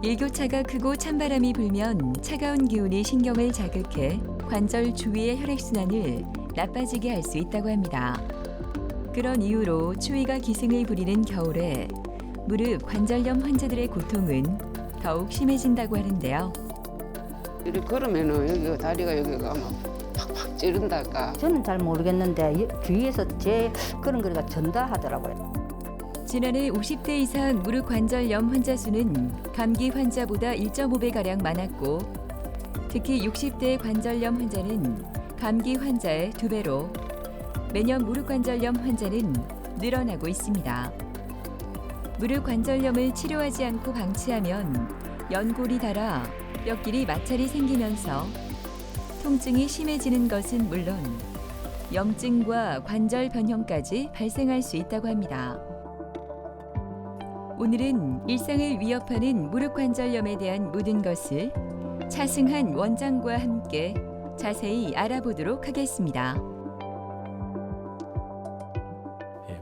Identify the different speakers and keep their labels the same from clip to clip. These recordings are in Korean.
Speaker 1: 일교차가 크고 찬바람이 불면 차가운 기운이 신경을 자극해 관절 주위의 혈액순환을 나빠지게 할 수 있다고 합니다. 그런 이유로 추위가 기승을 부리는 겨울에 무릎 관절염 환자들의 고통은 더욱 심해진다고 하는데요.
Speaker 2: 이렇게 걸으면은 여기가 다리가 여기가 막 팍팍 찌른달까.
Speaker 3: 저는 잘 모르겠는데 주위에서 제 그런 거리가 전다 하더라고요.
Speaker 1: 지난해 50대 이상 무릎 관절염 환자 수는 감기 환자보다 1.5배가량 많았고 특히 60대 관절염 환자는 감기 환자의 2배로 매년 무릎 관절염 환자는 늘어나고 있습니다. 무릎 관절염을 치료하지 않고 방치하면 연골이 닳아 뼈끼리 마찰이 생기면서 통증이 심해지는 것은 물론 염증과 관절 변형까지 발생할 수 있다고 합니다. 오늘은 일상을 위협하는 무릎 관절염에 대한 모든 것을 차승한 원장과 함께 자세히 알아보도록 하겠습니다.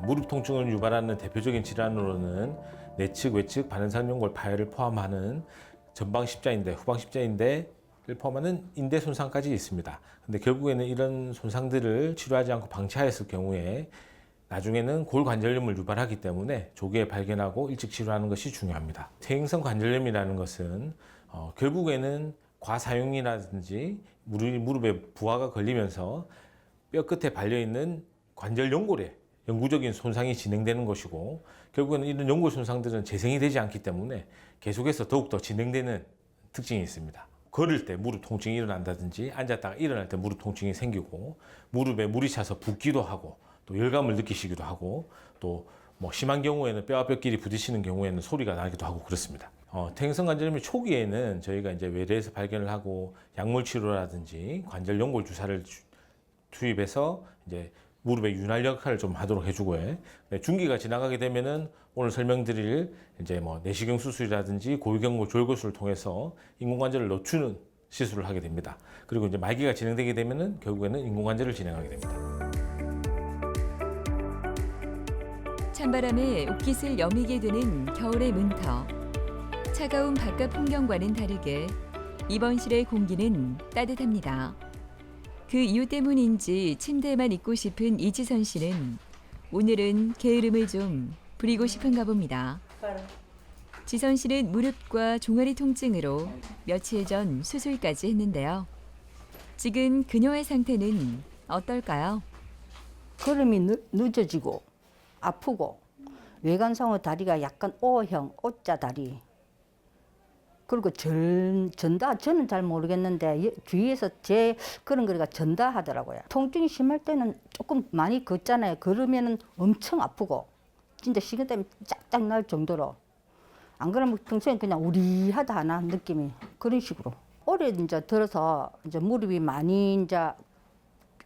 Speaker 4: 무릎 통증을 유발하는 대표적인 질환으로는 내측, 외측 반응상연골 파열을 포함하는 전방 십자인대, 후방 십자인대를 포함하는 인대 손상까지 있습니다. 근데 결국에는 이런 손상들을 치료하지 않고 방치하였을 경우에 나중에는 골관절염을 유발하기 때문에 조기에 발견하고 일찍 치료하는 것이 중요합니다. 퇴행성 관절염이라는 것은 결국에는 과사용이라든지 무릎에 부하가 걸리면서 뼈 끝에 발려있는 관절 연골에 영구적인 손상이 진행되는 것이고 결국에는 이런 연골 손상들은 재생이 되지 않기 때문에 계속해서 더욱더 진행되는 특징이 있습니다. 걸을 때 무릎 통증이 일어난다든지 앉았다가 일어날 때 무릎 통증이 생기고 무릎에 물이 차서 붓기도 하고 또 열감을 느끼시기도 하고 또 뭐 심한 경우에는 뼈와 뼈끼리 부딪히는 경우에는 소리가 나기도 하고 그렇습니다. 퇴행성 관절염이 초기에는 저희가 이제 외래에서 발견을 하고 약물 치료라든지 관절 연골 주사를 투입해서 이제 무릎의 윤활 역할을 좀 하도록 해주고요. 중기가 지나가게 되면은 오늘 설명드릴 이제 뭐 내시경 수술이라든지 고위경골 조혈구술을 통해서 인공관절을 늦추는 시술을 하게 됩니다. 그리고 이제 말기가 진행되게 되면은 결국에는 인공관절을 진행하게 됩니다.
Speaker 1: 찬바람에 옷깃을 여미게 되는 겨울의 문터. 차가운 바깥 풍경과는 다르게 이번 실의 공기는 따뜻합니다. 그 이유 때문인지 침대에만 있고 싶은 이지선 씨는 오늘은 게으름을 좀 부리고 싶은가 봅니다. 지선 씨는 무릎과 종아리 통증으로 며칠 전 수술까지 했는데요. 지금 그녀의 상태는 어떨까요?
Speaker 3: 걸음이 늦어지고 아프고 외관상으로 다리가 약간 O형, O자 다리. 그리고 전다 저는 잘 모르겠는데 주위에서 제 그런 거리가 전다 하더라고요. 통증이 심할 때는 조금 많이 걷잖아요. 걸으면은 엄청 아프고 진짜 식은땀이 짝짝 날 정도로. 안 그러면 평소에 그냥 우리하다 하나 느낌이 그런 식으로. 올해 이제 들어서 이제 무릎이 많이 이제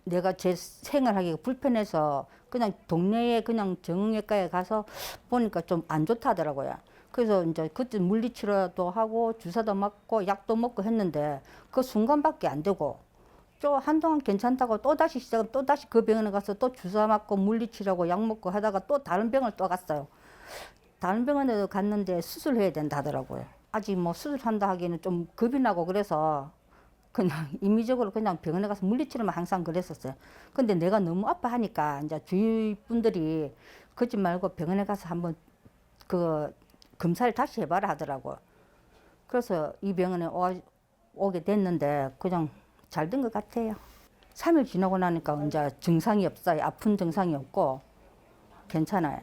Speaker 3: 내가 제 생활하기가 불편해서 그냥 동네에 그냥 정형외과에 가서 보니까 좀 안 좋다 하더라고요. 그래서 이제 그때 물리치료도 하고 주사도 맞고 약도 먹고 했는데 그 순간밖에 안 되고 좀 한동안 괜찮다고 또다시 시작하면 또다시 그 병원에 가서 또 주사 맞고 물리치료하고 약 먹고 하다가 또 다른 병을 또 갔어요. 다른 병원에도 갔는데 수술해야 된다 하더라고요. 아직 뭐 수술한다 하기에는 좀 겁이 나고 그래서 그냥 임의적으로 그냥 병원에 가서 물리치료만 항상 그랬었어요. 근데 내가 너무 아파하니까 이제 주위 분들이 그러지 말고 병원에 가서 한번 그 검사를 다시 해봐라 하더라고요. 그래서 이 병원에 오게 됐는데 그냥 잘 된 것 같아요. 3일 지나고 나니까 이제 증상이 없어요. 아픈 증상이 없고 괜찮아요.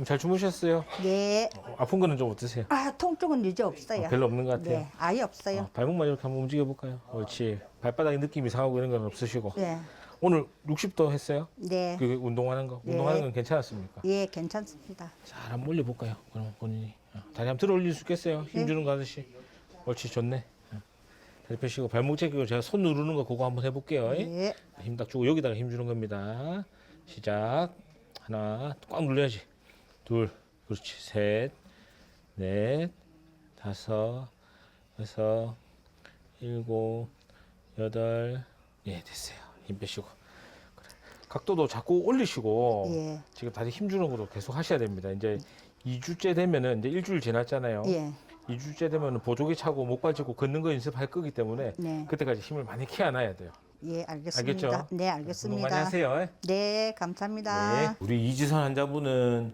Speaker 4: 잘 주무셨어요?
Speaker 3: 네.
Speaker 4: 아픈 거는 좀 어떠세요?
Speaker 3: 통증은 이제 없어요.
Speaker 4: 별로 없는 것 같아요.
Speaker 3: 네, 아예 없어요.
Speaker 4: 발목만 이렇게 한번 움직여 볼까요? 옳지. 발바닥에 느낌 이상하고 이런 건 없으시고.
Speaker 3: 네.
Speaker 4: 오늘 60도 했어요?
Speaker 3: 네.
Speaker 4: 그 운동하는 거.
Speaker 3: 네.
Speaker 4: 운동하는 건 괜찮았습니까?
Speaker 3: 예, 괜찮습니다.
Speaker 4: 잘 한번 올려 볼까요? 그럼 본인이. 다리 한번 들어 올릴 수 있겠어요? 힘
Speaker 3: 네.
Speaker 4: 주는 거 하듯이. 옳지, 좋네. 다리 펴시고 발목 제끼고 제가 손 누르는 거 그거 한번 해볼게요.
Speaker 3: 네.
Speaker 4: 힘 딱 주고 여기다가 힘 주는 겁니다. 시작. 하나, 꽉 눌러야지. 둘, 그렇지. 셋, 넷, 다섯, 여섯, 일곱, 여덟. 예, 됐어요. 힘 빼시고. 그래. 각도도 자꾸 올리시고
Speaker 3: 예.
Speaker 4: 지금 다리 힘주는 것도 계속 하셔야 됩니다. 이제 2주째 되면은 이제 일주일 지났잖아요.
Speaker 3: 예.
Speaker 4: 2주째 되면은 보조개 차고 목발 짚고 걷는 거 연습할 거기 때문에
Speaker 3: 네.
Speaker 4: 그때까지 힘을 많이 키워놔야 돼요.
Speaker 3: 예, 알겠습니다.
Speaker 4: 알겠죠?
Speaker 3: 네,
Speaker 4: 운동
Speaker 3: 알겠습니다.
Speaker 4: 많이 하세요.
Speaker 3: 네, 감사합니다.
Speaker 4: 네. 우리 이지선 환자분은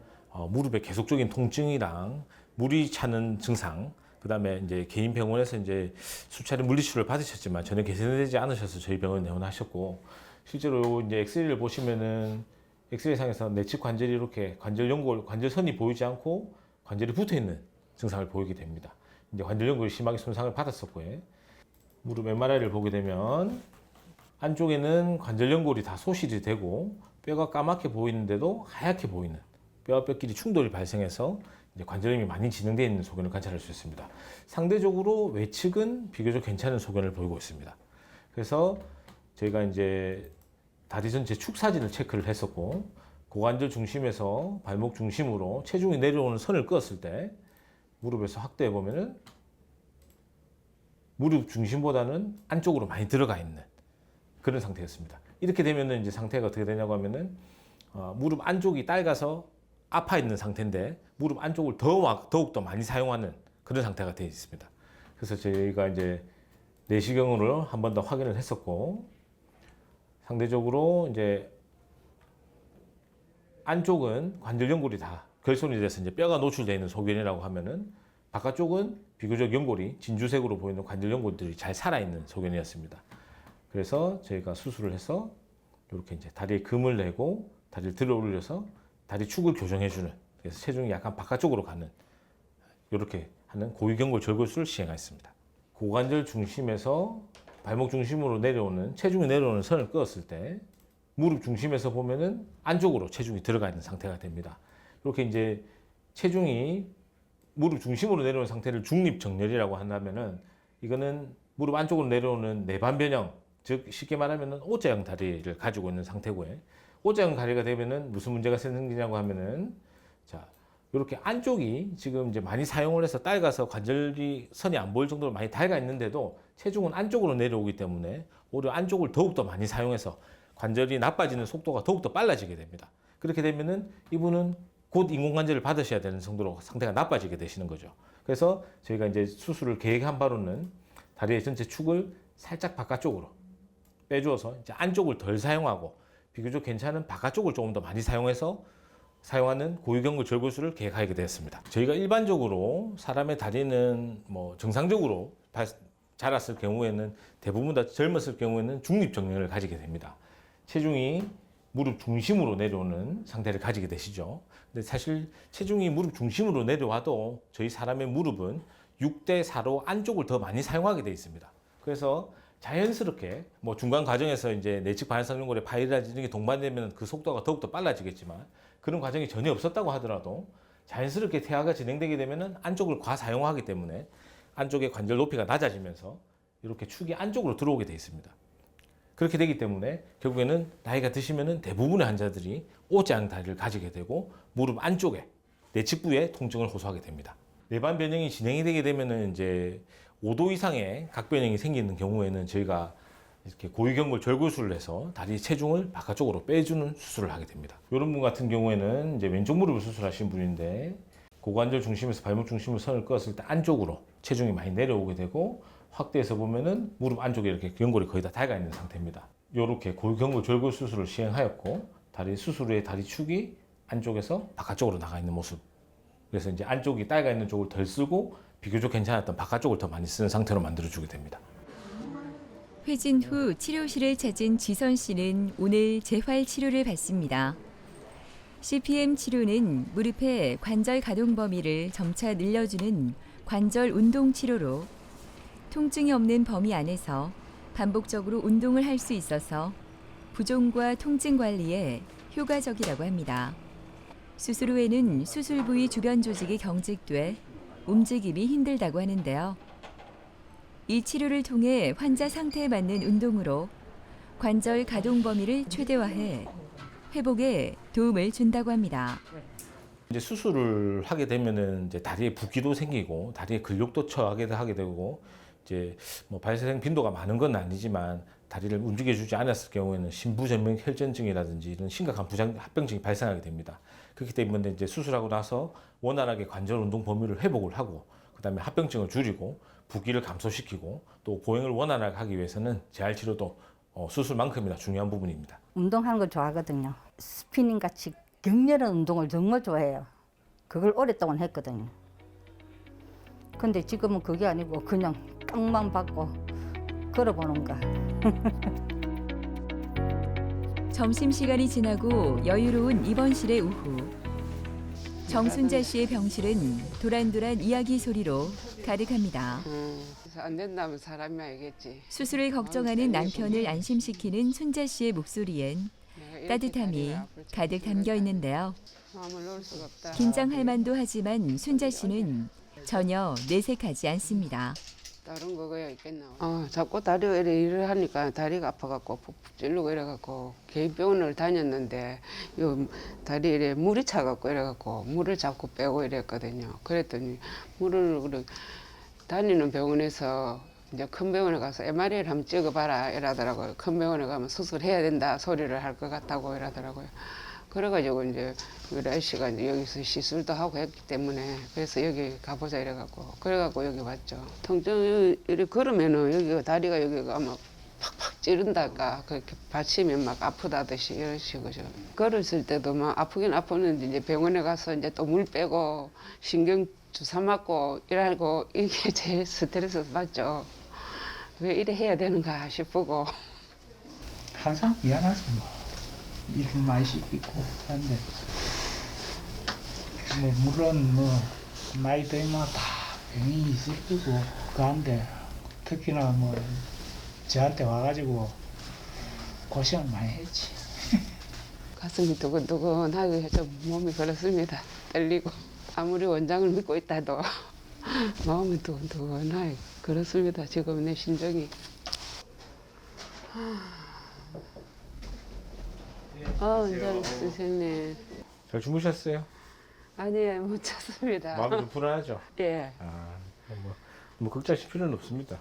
Speaker 4: 무릎에 계속적인 통증이랑 물이 차는 증상, 그다음에 이제 개인 병원에서 이제 수차례 물리치료를 받으셨지만 전혀 개선되지 않으셔서 저희 병원 내원하셨고, 실제로 이제 엑스레이를 보시면은 엑스레이상에서 내측 관절이 이렇게 관절 연골, 관절선이 보이지 않고 관절이 붙어 있는 증상을 보이게 됩니다. 이제 관절 연골이 심하게 손상을 받았었고요. 무릎 MRI를 보게 되면 안쪽에는 관절 연골이 다 소실이 되고 뼈가 까맣게 보이는데도 하얗게 보이는, 뼈와 뼈끼리 충돌이 발생해서 이제 관절염이 많이 진행되어 있는 소견을 관찰할 수 있습니다. 상대적으로 외측은 비교적 괜찮은 소견을 보이고 있습니다. 그래서 저희가 이제 다리 전체 축 사진을 체크를 했었고, 고관절 중심에서 발목 중심으로 체중이 내려오는 선을 그었을 때 무릎에서 확대해 보면은 무릎 중심보다는 안쪽으로 많이 들어가 있는 그런 상태였습니다. 이렇게 되면은 이제 상태가 어떻게 되냐고 하면은 무릎 안쪽이 낡아서 아파 있는 상태인데 무릎 안쪽을 더욱더 많이 사용하는 그런 상태가 되어 있습니다. 그래서 저희가 이제 내시경으로 한 번 더 확인을 했었고, 상대적으로 이제 안쪽은 관절 연골이 다 결손이 돼서 이제 뼈가 노출되어 있는 소견이라고 하면은, 바깥쪽은 비교적 연골이 진주색으로 보이는 관절 연골들이 잘 살아있는 소견이었습니다. 그래서 저희가 수술을 해서 이렇게 이제 다리에 금을 내고 다리를 들어 올려서 다리 축을 교정해주는, 그래서 체중이 약간 바깥쪽으로 가는 이렇게 하는 고위경골 절골술을 시행했습니다. 고관절 중심에서 발목 중심으로 내려오는, 체중이 내려오는 선을 그었을 때 무릎 중심에서 보면은 안쪽으로 체중이 들어가 있는 상태가 됩니다. 이렇게 이제 체중이 무릎 중심으로 내려오는 상태를 중립정렬이라고 한다면은, 이거는 무릎 안쪽으로 내려오는 내반 변형, 즉 쉽게 말하면은 O자형 다리를 가지고 있는 상태고요. O자형 다리가 되면은 무슨 문제가 생기냐고 하면은, 자, 이렇게 안쪽이 지금 이제 많이 사용을 해서 낡아서 관절이 선이 안 보일 정도로 많이 닳아 있는데도 체중은 안쪽으로 내려오기 때문에 오히려 안쪽을 더욱더 많이 사용해서 관절이 나빠지는 속도가 더욱더 빨라지게 됩니다. 그렇게 되면은 이분은 곧 인공관절을 받으셔야 되는 정도로 상태가 나빠지게 되시는 거죠. 그래서 저희가 이제 수술을 계획한 바로는 다리의 전체 축을 살짝 바깥쪽으로 빼주어서 이제 안쪽을 덜 사용하고 비교적 괜찮은 바깥쪽을 조금 더 많이 사용해서 사용하는 고위경골 절골술을 계획하게 되었습니다. 저희가 일반적으로 사람의 다리는 뭐 정상적으로 자랐을 경우에는, 대부분 다 젊었을 경우에는 중립정렬을 가지게 됩니다. 체중이 무릎 중심으로 내려오는 상태를 가지게 되시죠. 근데 사실 체중이 무릎 중심으로 내려와도 저희 사람의 무릎은 6대4로 안쪽을 더 많이 사용하게 되어 있습니다. 그래서 자연스럽게 뭐 중간 과정에서 이제 내측 반상연골의 파열이라든지 이런 게 동반되면 그 속도가 더욱더 빨라지겠지만, 그런 과정이 전혀 없었다고 하더라도 자연스럽게 퇴화가 진행되게 되면은 안쪽을 과사용하기 때문에 안쪽의 관절 높이가 낮아지면서 이렇게 축이 안쪽으로 들어오게 되어 있습니다. 그렇게 되기 때문에 결국에는 나이가 드시면은 대부분의 환자들이 O자형 다리를 가지게 되고 무릎 안쪽에 내측부에 통증을 호소하게 됩니다. 내반 변형이 진행이 되게 되면은 이제 5도 이상의 각 변형이 생기는 경우에는 저희가 이렇게 고위경골 절골술을 해서 다리 체중을 바깥쪽으로 빼주는 수술을 하게 됩니다. 이런 분 같은 경우에는 이제 왼쪽 무릎을 수술하신 분인데, 고관절 중심에서 발목 중심으로 선을 그었을 때 안쪽으로 체중이 많이 내려오게 되고, 확대해서 보면은 무릎 안쪽에 이렇게 연골이 거의 다 닳아 있는 상태입니다. 이렇게 고위경골 절골 수술을 시행하였고, 다리 수술 후에 다리 축이 안쪽에서 바깥쪽으로 나가 있는 모습. 그래서 이제 안쪽이 낡아 있는 쪽을 덜 쓰고 비교적 괜찮았던 바깥쪽을 더 많이 쓰는 상태로 만들어주게 됩니다.
Speaker 1: 회진 후 치료실을 찾은 지선 씨는 오늘 재활 치료를 받습니다. CPM 치료는 무릎의 관절 가동 범위를 점차 늘려주는 관절 운동 치료로, 통증이 없는 범위 안에서 반복적으로 운동을 할 수 있어서 부종과 통증 관리에 효과적이라고 합니다. 수술 후에는 수술 부위 주변 조직이 경직돼 움직임이 힘들다고 하는데요. 이 치료를 통해 환자 상태에 맞는 운동으로 관절 가동 범위를 최대화해 회복에 도움을 준다고 합니다.
Speaker 4: 이제 수술을 하게 되면은 이제 다리에 붓기도 생기고 다리에 근육도 처하게 하게 되고, 이제 뭐 발생 빈도가 많은 건 아니지만 다리를 움직여주지 않았을 경우에는 심부전명 혈전증이라든지 이런 심각한 합병증이 발생하게 됩니다. 그렇기 때문에 이제 수술하고 나서 원활하게 관절 운동 범위를 회복을 하고 그다음에 합병증을 줄이고 부기를 감소시키고 또 보행을 원활하게 하기 위해서는 재활 치료도 수술만큼이나 중요한 부분입니다.
Speaker 3: 운동하는 걸 좋아하거든요. 스피닝 같이 격렬한 운동을 정말 좋아해요. 그걸 오랫동안 했거든요. 근데 지금은 그게 아니고 그냥 깡만 받고 걸어보는 거.
Speaker 1: 점심시간이 지나고 여유로운 입원실의 오후. 정순자 씨의 병실은 도란도란 이야기 소리로 가득합니다.
Speaker 2: 그래서 안 된다면 사람이 알겠지.
Speaker 1: 수술을 걱정하는 남편을 안심시키는 순자 씨의 목소리엔
Speaker 2: 내가 이렇게
Speaker 1: 따뜻함이
Speaker 2: 다리가 아플 줄
Speaker 1: 가득 담겨 있는데요.
Speaker 2: 마음을 놓을 수가 없다.
Speaker 1: 긴장할 만도 하지만 순자 씨는 전혀 내색하지 않습니다.
Speaker 2: 다른 거가 있겠나. 자꾸 다리가 이래 일을 하니까 다리가 아파갖고 푹푹 찌르고 이래갖고 개인병원을 다녔는데 요 다리 이래 물이 차갖고 이래갖고 물을 자꾸 빼고 이랬거든요. 그랬더니 물을 그래 다니는 병원에서 이제 큰 병원에 가서 MRI를 한번 찍어봐라 이러더라고요. 큰 병원에 가면 수술해야 된다 소리를 할 것 같다고 이러더라고요. 그래가지고 이제 우리 아저씨가 이제 여기서 시술도 하고 했기 때문에 그래서 여기 가보자 이래갖고 그래갖고 여기 왔죠. 통증이 이렇게 걸으면은 여기가 다리가 여기가 막 팍팍 찌른다까 그렇게 받치면 막 아프다듯이 이런 식으로 걸었을 때도 막 아프긴 아팠는데 이제 병원에 가서 이제 또 물 빼고 신경 주사 맞고 이러고 이게 제일 스트레스 받죠. 왜 이래 해야 되는가 싶고
Speaker 5: 항상 미안하지 뭐. 이렇게 많이 씻기고 한데 뭐 물론 뭐 나이 들면 다 병이 있을 거고 그한데 특히나 뭐 저한테 와가지고 고생을 많이 했지.
Speaker 2: 가슴이 두근두근하게 해서 몸이 그렇습니다. 떨리고 아무리 원장을 믿고 있다도 마음이 두근두근하게 그렇습니다. 지금 내 심정이. 원장 선생님.
Speaker 4: 잘 주무셨어요?
Speaker 2: 아니에요, 못 잤습니다.
Speaker 4: 마음이 좀 불안하죠?
Speaker 2: 예.
Speaker 4: 뭐 걱정하실 필요는 없습니다.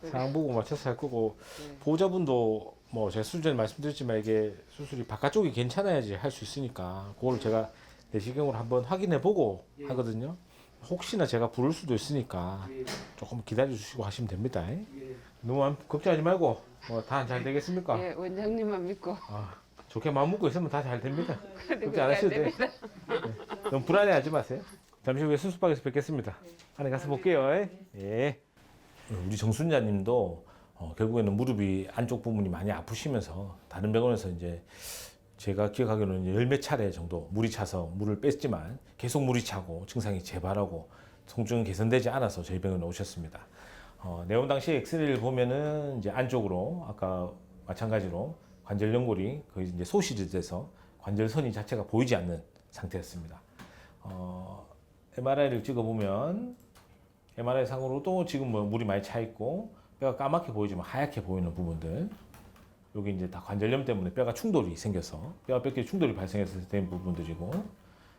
Speaker 2: 그래.
Speaker 4: 상황 보고 맞춰서 할 거고
Speaker 2: 네.
Speaker 4: 보호자분도 뭐 제가 수술 전에 말씀드렸지만 이게 수술이 바깥쪽이 괜찮아야지 할 수 있으니까 그거를 제가 내시경으로 한번 확인해 보고 하거든요. 혹시나 제가 부를 수도 있으니까 조금 기다려 주시고 하시면 됩니다. 너무 걱정하지 말고 뭐 다 잘 되겠습니까?
Speaker 2: 예, 원장님만 믿고.
Speaker 4: 좋게 마음 먹고 있으면 다 잘 됩니다.
Speaker 2: 그래도
Speaker 4: 걱정 안 하셔도
Speaker 2: 그게 안
Speaker 4: 돼요. 네. 너무 불안해하지 마세요. 잠시 후에 수술방에서 뵙겠습니다. 안에 가서 볼게요. 예. 우리 정순자님도 결국에는 무릎이 안쪽 부분이 많이 아프시면서 다른 병원에서 이제 제가 기억하기로는 열몇 차례 정도 물이 차서 물을 뺐지만 계속 물이 차고 증상이 재발하고 통증은 개선되지 않아서 저희 병원에 오셨습니다. 내원 당시 엑스레이를 보면은 이제 안쪽으로 아까 마찬가지로 관절 연골이 거의 이제 소실이 돼서 관절선이 자체가 보이지 않는 상태였습니다. MRI를 찍어보면 MRI 상으로도 지금 뭐 물이 많이 차 있고 뼈가 까맣게 보이지만 하얗게 보이는 부분들 여기 이제 다 관절염 때문에 뼈가 충돌이 생겨서 뼈와 뼈끼리 충돌이 발생해서 된 부분들이고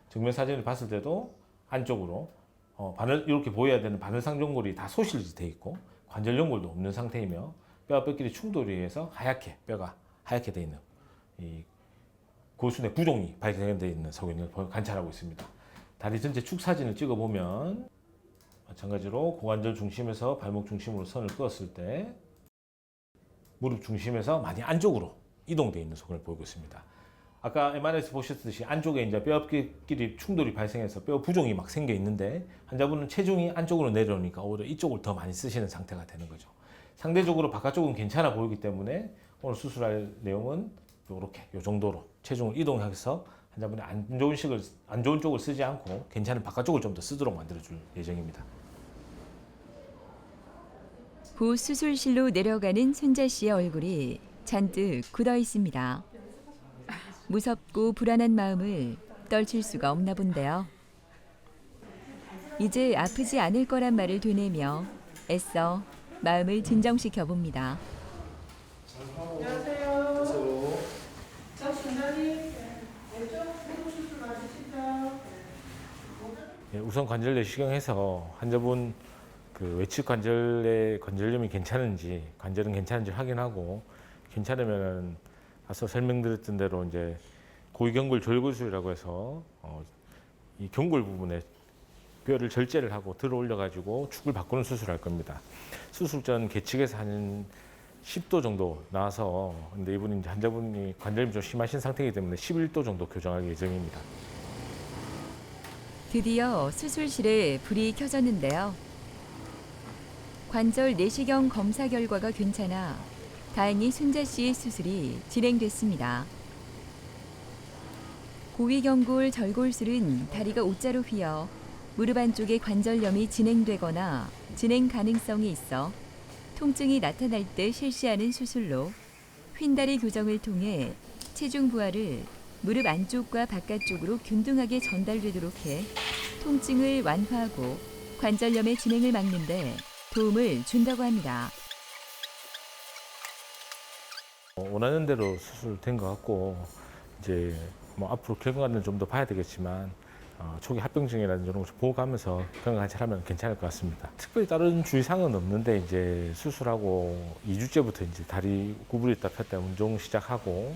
Speaker 4: 정면 사진을 봤을 때도 안쪽으로 바늘 이렇게 보여야 되는 바늘상 연골이 다 소실이 돼 있고 관절 연골도 없는 상태이며 뼈와 뼈끼리 충돌이 해서 하얗게 뼈가 하얗게 돼 있는 이 고순의 부종이 발견되어 있는 소견을 관찰하고 있습니다. 다리 전체 축 사진을 찍어보면 마찬가지로 고관절 중심에서 발목 중심으로 선을 그었을 때 무릎 중심에서 많이 안쪽으로 이동되어 있는 소견을 보이고 있습니다. 아까 MRI에서 보셨듯이 안쪽에 이제 뼈끼리 충돌이 발생해서 뼈 부종이 막 생겨 있는데 환자분은 체중이 안쪽으로 내려오니까 오히려 이쪽을 더 많이 쓰시는 상태가 되는 거죠. 상대적으로 바깥쪽은 괜찮아 보이기 때문에 오늘 수술할 내용은 이렇게 이 정도로 체중을 이동해서 환자분이 안 좋은 쪽을 쓰지 않고 괜찮은 바깥쪽을 좀 더 쓰도록 만들어줄 예정입니다.
Speaker 1: 후 수술실로 내려가는 순자 씨의 얼굴이 잔뜩 굳어 있습니다. 무섭고 불안한 마음을 떨칠 수가 없나 본데요. 이제 아프지 않을 거란 말을 되뇌며 애써 마음을 진정시켜 봅니다.
Speaker 4: 우선 관절 내시경해서 환자분 그 외측 관절의 관절염이 괜찮은지 관절은 괜찮은지 확인하고 괜찮으면 앞서 설명드렸던 대로 이제 고위경골 절골술이라고 해서 이 경골 부분에 뼈를 절제를 하고 들어 올려 가지고 축을 바꾸는 수술을 할 겁니다. 수술 전 계측에서 한 10도 정도 나와서 근데 이분이 이제 환자분이 관절염이 좀 심하신 상태이기 때문에 11도 정도 교정할 예정입니다.
Speaker 1: 드디어 수술실에 불이 켜졌는데요. 관절 내시경 검사 결과가 괜찮아 다행히 순자 씨의 수술이 진행됐습니다. 고위경골 절골술은 다리가 O자로 휘어 무릎 안쪽에 관절염이 진행되거나 진행 가능성이 있어 통증이 나타날 때 실시하는 수술로 휜다리 교정을 통해 체중 부하를 무릎 안쪽과 바깥쪽으로 균등하게 전달되도록 해 통증을 완화하고 관절염의 진행을 막는 데 도움을 준다고 합니다.
Speaker 4: 원하는 대로 수술된 것 같고 이제 뭐 앞으로 결과는 좀 더 봐야 되겠지만 초기 합병증이라든지 이런 거 보고 가면서 건강 관찰하면 괜찮을 것 같습니다. 특별히 다른 주의사항은 없는데 이제 수술하고 2주째부터 이제 다리 구부렸다 폈다 운동 시작하고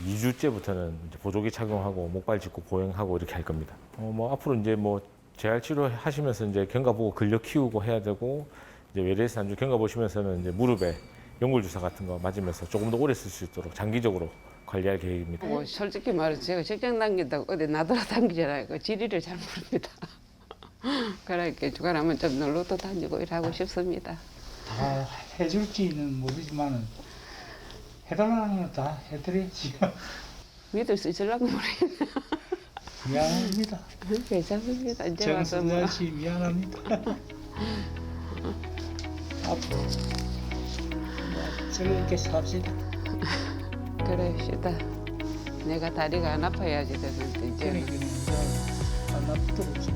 Speaker 4: 2주째부터는 이제 보조기 착용하고 목발 짚고 보행하고 이렇게 할 겁니다. 뭐 앞으로 이제 뭐 재활 치료 하시면서 이제 경과 보고 근력 키우고 해야 되고 이제 외래에서 안주 경과 보시면서는 이제 무릎에 연골 주사 같은 거 맞으면서 조금 더 오래 쓸 수 있도록 장기적으로 관리할 계획입니다.
Speaker 2: 뭐 솔직히 말해서 제가 직장 다닌다고 어디 나돌아다니잖아요. 그 지리를 잘 모릅니다. 그러니까 주간하면 좀 놀러도 다니고 일하고 싶습니다.
Speaker 5: 다 해줄지는 모르지만은 해달라는 건 다 해드려야지.
Speaker 2: 믿을 수 있을랑가 모르겠네.
Speaker 5: 미안합니다.
Speaker 2: 괜찮습니다. 이제 와서 뭐
Speaker 5: 정순자 씨 미안합니다. 앞으로 뭐 즐겁게 삽시다.
Speaker 2: 그럽시다. 내가 다리가 안 아파야지 되는데 이제는.
Speaker 5: 그러니까 이제 안 아프도록 좀.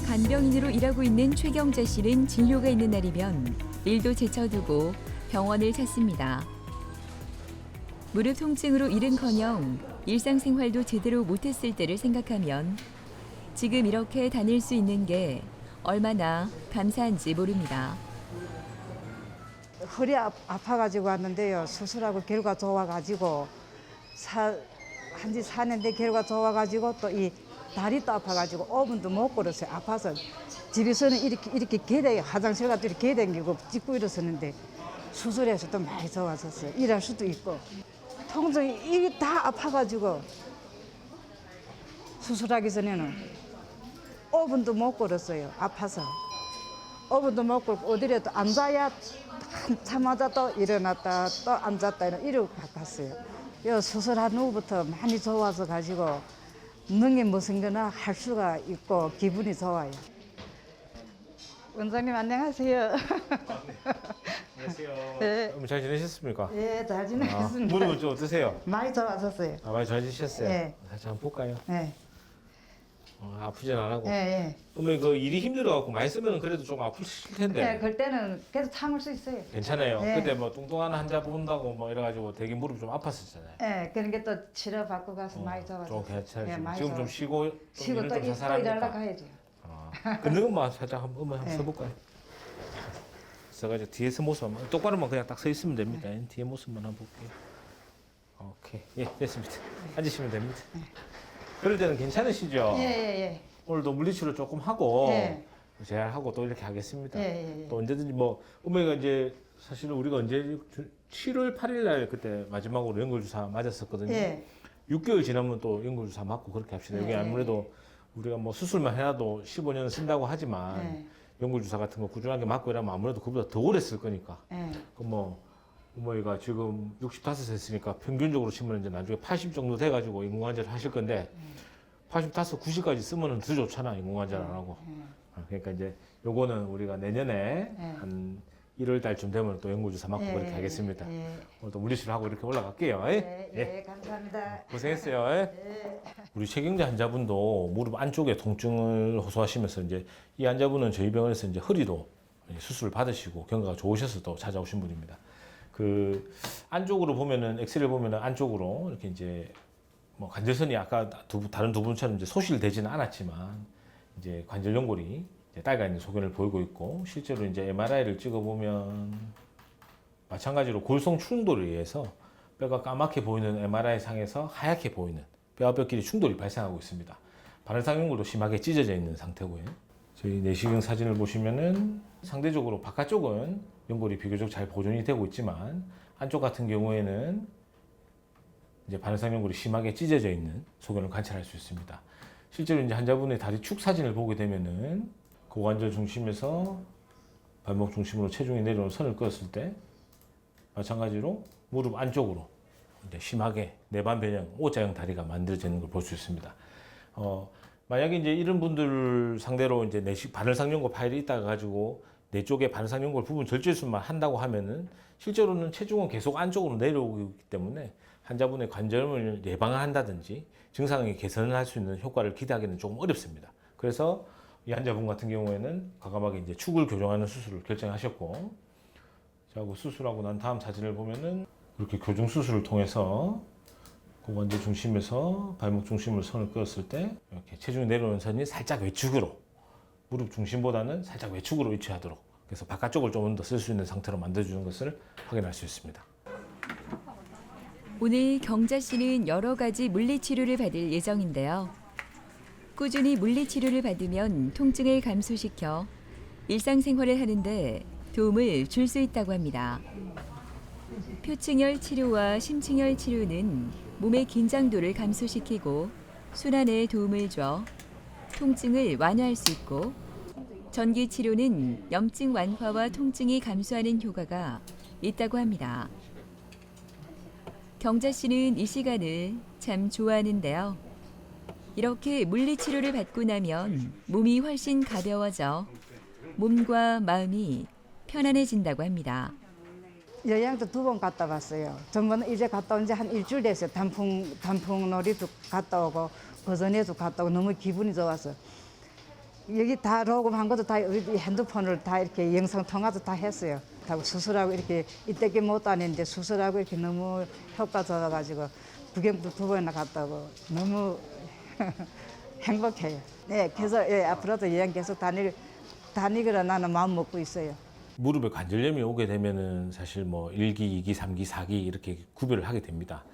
Speaker 1: 간병인으로 일하고 있는 최경자 씨는 진료가 있는 날이면 일도 제쳐두고 병원을 찾습니다. 무릎 통증으로 일은커녕 일상생활도 제대로 못했을 때를 생각하면 지금 이렇게 다닐 수 있는 게 얼마나 감사한지 모릅니다.
Speaker 6: 허리 아파가지고 왔는데요. 수술하고 결과 좋아가지고 한지 4년대 결과 좋아가지고 또 이 다리도 아파가지고 5분도 못 걸었어요. 아파서 집에서는 이렇게 개대 화장실 가도 이렇게 개댕기고 찍고 일었었는데 수술해서 또 많이 좋아졌어요. 일할 수도 있고 통증이 이게 다 아파가지고 수술하기 전에는 5분도 못 걸었어요. 아파서 5분도 못 걸고 어디라도 앉아야 참마자 또 일어났다 또 앉았다 이러고 바빴어요. 요 수술한 후부터 많이 좋아서 가지고 능이 무슨 거나 할 수가 있고 기분이 좋아요. 원장님 안녕하세요.
Speaker 4: 안녕하세요.
Speaker 6: 네.
Speaker 4: 잘 지내셨습니까?
Speaker 6: 예, 잘 지내겠습니다.
Speaker 4: 무릎은 좀 어떠세요?
Speaker 6: 많이 좋아졌어요.
Speaker 4: 많이 좋아지셨어요?
Speaker 6: 네.
Speaker 4: 살짝 한번 볼까요?
Speaker 6: 예,
Speaker 4: 아프진 안 하고.
Speaker 6: 예, 예.
Speaker 4: 그러면 그 일이 힘들어갖고 많이 쓰면 그래도 좀 아프실 텐데.
Speaker 6: 예, 그럴 때는 계속 참을 수 있어요.
Speaker 4: 괜찮아요.
Speaker 6: 네.
Speaker 4: 그때 뭐 뚱뚱한 환자 본다고 뭐 이래가지고 되게 무릎 좀 아팠었잖아요.
Speaker 6: 예, 그런 게 또 치료 받고 가서 많이 좋아졌어요.
Speaker 4: 좀 괜찮아요.
Speaker 6: 예, 많이
Speaker 4: 지금 좀
Speaker 6: 좋아졌어요.
Speaker 4: 쉬고 좀
Speaker 6: 쉬고
Speaker 4: 일을
Speaker 6: 또
Speaker 4: 좀
Speaker 6: 일하러
Speaker 4: 살살합니까?
Speaker 6: 가야죠.
Speaker 4: 걷는 것만 살짝 한번
Speaker 6: 네.
Speaker 4: 써볼까요? 써가지고 뒤에서 모습 한번 똑바로만 그냥 딱 서 있으면 됩니다. 뒤에 모습만 한번 볼게요. 오케이, 예, 됐습니다. 앉으시면 됩니다. 그럴 때는 괜찮으시죠?
Speaker 6: 예, 예,
Speaker 4: 오늘도 물리치료 조금 하고
Speaker 6: 예.
Speaker 4: 재활하고 또 이렇게 하겠습니다.
Speaker 6: 예, 예, 예.
Speaker 4: 또 언제든지 뭐 어머니가 이제 사실은 우리가 언제 7월 8일 날 그때 마지막으로 연골주사 맞았었거든요.
Speaker 6: 예.
Speaker 4: 6개월 지나면 또 연골주사 맞고 그렇게 합시다. 여기
Speaker 6: 예,
Speaker 4: 아무래도 우리가 뭐 수술만 해도 15년 쓴다고 하지만
Speaker 6: 예.
Speaker 4: 연골주사 같은 거 꾸준하게 맞고 이러면 아무래도 그보다 더 오래 쓸 거니까.
Speaker 6: 예.
Speaker 4: 그럼 뭐 어머니가 지금 65 했으니까 평균적으로 치면 이제 나중에 80 정도 돼가지고 인공관절 하실 건데 85, 90까지 쓰면은 더 좋잖아 인공관절 안 하고. 그러니까 이제 요거는 우리가 내년에 한 1월 달쯤 되면 또 연골주사 맞고 그렇게 하겠습니다. 오늘 또 물리치료하고 이렇게 올라갈게요.
Speaker 6: 예, 예, 감사합니다.
Speaker 4: 고생했어요. 우리 최경자 환자분도 무릎 안쪽에 통증을 호소하시면서 이제 이 환자분은 저희 병원에서 이제 허리도 수술을 받으시고 경과가 좋으셔서 또 찾아오신 분입니다. 그 안쪽으로 보면은 엑스레이 보면은 안쪽으로 이렇게 이제 뭐 관절선이 아까 다른 두 분처럼 이제 소실되지는 않았지만 이제 관절 연골이 이제 따가 있는 소견을 보이고 있고, 실제로 이제 MRI를 찍어보면 마찬가지로 골성 충돌에 의해서 뼈가 까맣게 보이는 MRI 상에서 하얗게 보이는 뼈와 뼈끼리 충돌이 발생하고 있습니다. 바른상연골도 심하게 찢어져 있는 상태고요. 저희 내시경 사진을 보시면은 상대적으로 바깥쪽은 연골이 비교적 잘 보존이 되고 있지만 안쪽 같은 경우에는 이제 바른상연골이 심하게 찢어져 있는 소견을 관찰할 수 있습니다. 실제로 이제 환자분의 다리 축 사진을 보게 되면은 고관절 중심에서 발목 중심으로 체중이 내려오는 선을 그었을 때 마찬가지로 무릎 안쪽으로 이제 심하게 내반 변형 O자형 다리가 만들어지는 걸 볼 수 있습니다. 만약에 이제 이런 분들 상대로 이제 바늘상연골 파열이 있다가 가지고 내 쪽에 바늘상연골 부분 절제술만 한다고 하면은 실제로는 체중은 계속 안쪽으로 내려오기 때문에 환자분의 관절염을 예방한다든지 증상의 개선을 할 수 있는 효과를 기대하기는 조금 어렵습니다. 그래서 이 환자분 같은 경우에는 과감하게 이제 축을 교정하는 수술을 결정하셨고, 자, 그 수술하고 난 다음 사진을 보면은 이렇게 교정 수술을 통해서 고관절 중심에서 발목 중심으로 선을 그었을 때 이렇게 체중이 내려오는 선이 살짝 외축으로, 무릎 중심보다는 살짝 외축으로 위치하도록, 그래서 바깥쪽을 좀 더 쓸 수 있는 상태로 만들어주는 것을 확인할 수 있습니다.
Speaker 1: 오늘 경자 씨는 여러 가지 물리치료를 받을 예정인데요. 꾸준히 물리치료를 받으면 통증을 감소시켜 일상생활을 하는데 도움을 줄 수 있다고 합니다. 표층열 치료와 심층열 치료는 몸의 긴장도를 감소시키고 순환에 도움을 줘 통증을 완화할 수 있고, 전기 치료는 염증 완화와 통증이 감소하는 효과가 있다고 합니다. 경자 씨는 이 시간을 참 좋아하는데요. 이렇게 물리치료를 받고 나면 몸이 훨씬 가벼워져 몸과 마음이 편안해진다고 합니다.
Speaker 6: 여행도 2번 갔다 왔어요. 전번에 이제 갔다 온 지 한 일주일 됐어요. 단풍놀이도 갔다 오고 거전에도 갔다 오고 너무 기분이 좋아서 여기 다 녹음한 것도 다 핸드폰을 다 이렇게 영상 통화도 다 했어요. 다 수술하고 이렇게 이때께 못 다녔는데 수술하고 이렇게 너무 효과 좋아가지고 구경도 2번이나 갔다 오고 너무 행복해요. 네, 그래서 앞으로도 여행 계속 다니기로 나는 마음 먹고 있어요.
Speaker 4: 무릎에 관절염이 오게 되면은 사실 뭐 1기, 2기, 3기, 4기 이렇게 구별을 하게 됩니다.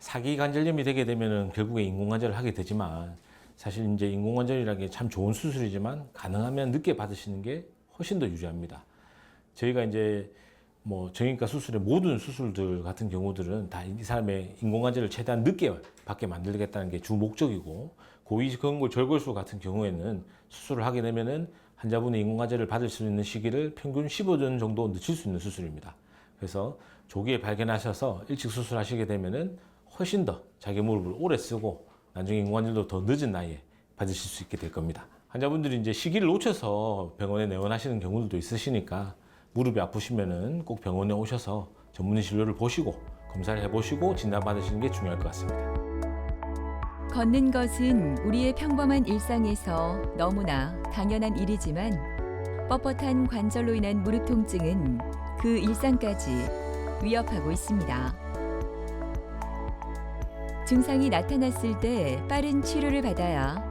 Speaker 4: 4기 관절염이 되게 되면은 결국에 인공관절을 하게 되지만, 사실 이제 인공관절이라는 게 참 좋은 수술이지만 가능하면 늦게 받으시는 게 훨씬 더 유리합니다. 저희가 이제 뭐 정형외과 수술의 모든 수술들 같은 경우들은 다 이 사람의 인공관절을 최대한 늦게 받게 만들겠다는 게 주 목적이고, 고위근골 절골술 같은 경우에는 수술을 하게 되면은 환자분의 인공관절을 받을 수 있는 시기를 평균 15년 정도 늦출 수 있는 수술입니다. 그래서 조기에 발견하셔서 일찍 수술하시게 되면은 훨씬 더 자기 무릎을 오래 쓰고 나중에 인공관절도 더 늦은 나이에 받으실 수 있게 될 겁니다. 환자분들이 이제 시기를 놓쳐서 병원에 내원하시는 경우들도 있으시니까 무릎이 아프시면은 꼭 병원에 오셔서 전문의 진료를 보시고 검사를 해보시고 진단받으시는 게 중요할 것 같습니다.
Speaker 1: 걷는 것은 우리의 평범한 일상에서 너무나 당연한 일이지만 뻣뻣한 관절로 인한 무릎 통증은 그 일상까지 위협하고 있습니다. 증상이 나타났을 때 빠른 치료를 받아야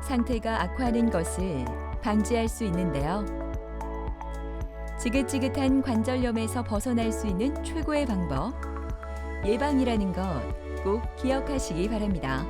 Speaker 1: 상태가 악화하는 것을 방지할 수 있는데요. 지긋지긋한 관절염에서 벗어날 수 있는 최고의 방법, 예방이라는 것 꼭 기억하시기 바랍니다.